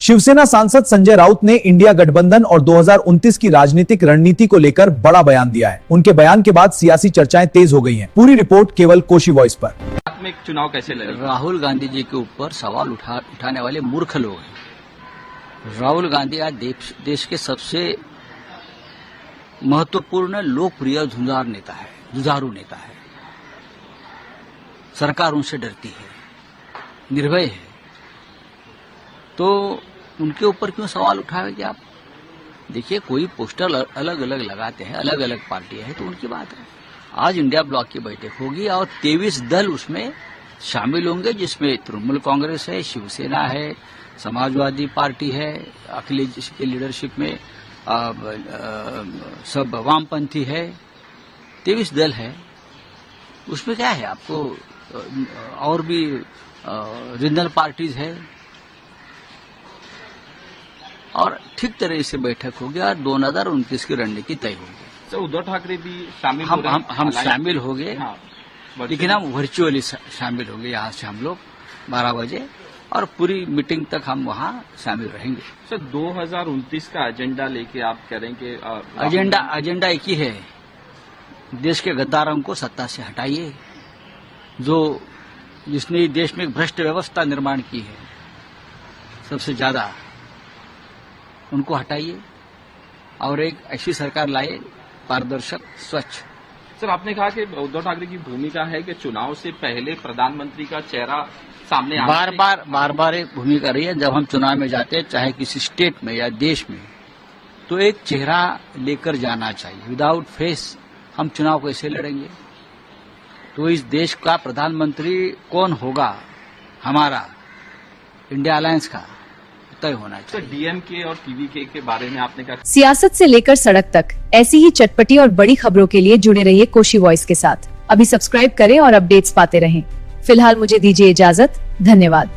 शिवसेना सांसद संजय राउत ने इंडिया गठबंधन और 2029 की राजनीतिक रणनीति को लेकर बड़ा बयान दिया है। उनके बयान के बाद सियासी चर्चाएं तेज हो गई हैं। पूरी रिपोर्ट केवल कोशी वॉइस पर। में चुनाव कैसे लड़ेगा? राहुल गांधी जी के ऊपर सवाल उठाने वाले मूर्ख लोग हैं। राहुल गांधी आज देश के सबसे महत्वपूर्ण लोकप्रिय जुझारू नेता है। सरकार उनसे डरती है, निर्भय है, तो उनके ऊपर क्यों सवाल उठाएंगे आप? देखिए, कोई पोस्टर अलग अलग लगाते हैं, अलग अलग पार्टियां हैं, तो उनकी बात है। आज इंडिया ब्लॉक की बैठक होगी और 23 दल उसमें शामिल होंगे, जिसमें तृणमूल कांग्रेस है, शिवसेना है, समाजवादी पार्टी है, अखिलेश जी के लीडरशिप में सब वामपंथी है, 23 दल है। उसमें क्या है, आपको और भी रीजनल पार्टीज है, और ठीक तरह से बैठक होगी और 2029 की रणनीति तय होगी। तो उद्धव ठाकरे भी शामिल हम शामिल हो गए, लेकिन हम वर्चुअली शामिल हो गए। यहाँ से हम लोग 12 बजे और पूरी मीटिंग तक हम वहाँ शामिल रहेंगे। सर, 2029 का एजेंडा लेके आप करेंगे? एजेंडा एक ही है, देश के गद्दारों को सत्ता से हटाइए, जिसने देश में एक भ्रष्ट व्यवस्था निर्माण की है सबसे ज्यादा, उनको हटाइए और एक ऐसी सरकार लाए पारदर्शक, स्वच्छ। सर, आपने कहा कि उद्धव ठाकरे की भूमिका है कि चुनाव से पहले प्रधानमंत्री का चेहरा सामने बार बार एक भूमिका रही है। जब हम चुनाव में जाते हैं, चाहे किसी स्टेट में या देश में, तो एक चेहरा लेकर जाना चाहिए। विदाउट फेस हम चुनाव कैसे लड़ेंगे? तो इस देश का प्रधानमंत्री कौन होगा, हमारा इंडिया अलायंस का तय होना चाहिए। डीएमके और टीवीके के बारे में आपने कहा। सियासत से लेकर सड़क तक ऐसी ही चटपटी और बड़ी खबरों के लिए जुड़े रहिए कोशी वॉइस के साथ। अभी सब्सक्राइब करें और अपडेट्स पाते रहें। फिलहाल मुझे दीजिए इजाजत। धन्यवाद।